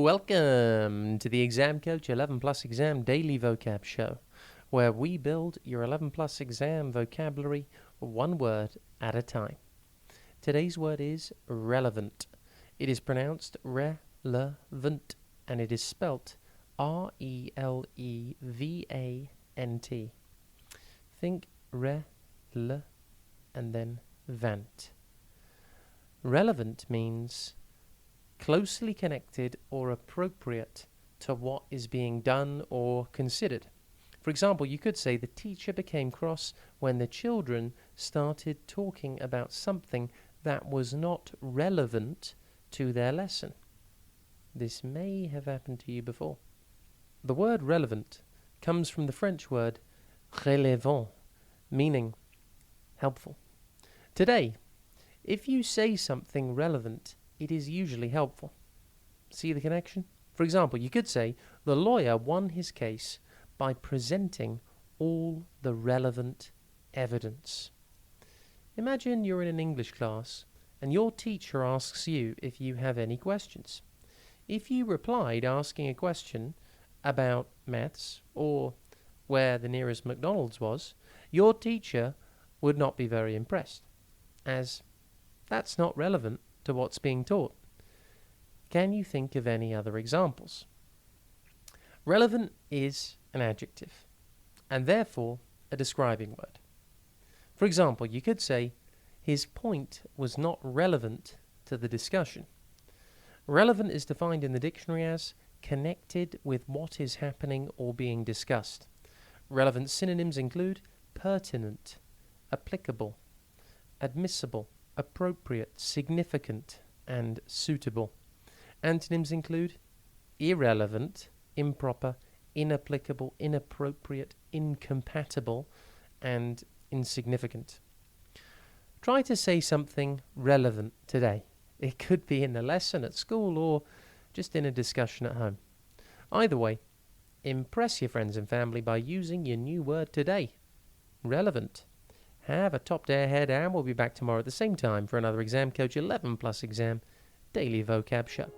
Welcome to the Exam Coach 11 Plus Exam Daily Vocab Show, where we build your 11 Plus Exam vocabulary one word at a time. Today's word is relevant. It is pronounced relevant, and it is spelt R-E-L-E-V-A-N-T. Think re, l, and then vant. Relevant means closely connected or appropriate to what is being done or considered. For example, you could say the teacher became cross when the children started talking about something that was not relevant to their lesson. This may have happened to you before. The word relevant comes from the French word relevant, meaning helpful. Today, if you say something relevant, it is usually helpful. See the connection? For example, you could say the lawyer won his case by presenting all the relevant evidence. Imagine you're in an English class and your teacher asks you if you have any questions. If you replied asking a question about maths or where the nearest McDonald's was, your teacher would not be very impressed, as that's not relevant to what's being taught. Can you think of any other examples? Relevant is an adjective, and therefore a describing word. For example, you could say, his point was not relevant to the discussion. Relevant is defined in the dictionary as connected with what is happening or being discussed. Relevant synonyms include pertinent, applicable, admissible, appropriate, significant, and suitable. Antonyms include irrelevant, improper, inapplicable, inappropriate, incompatible, and insignificant. Try to say something relevant today. It could be in a lesson at school or just in a discussion at home. Either way, impress your friends and family by using your new word today, relevant. Have a top day ahead, and we'll be back tomorrow at the same time for another Exam Coach 11 Plus Exam Daily Vocab Show.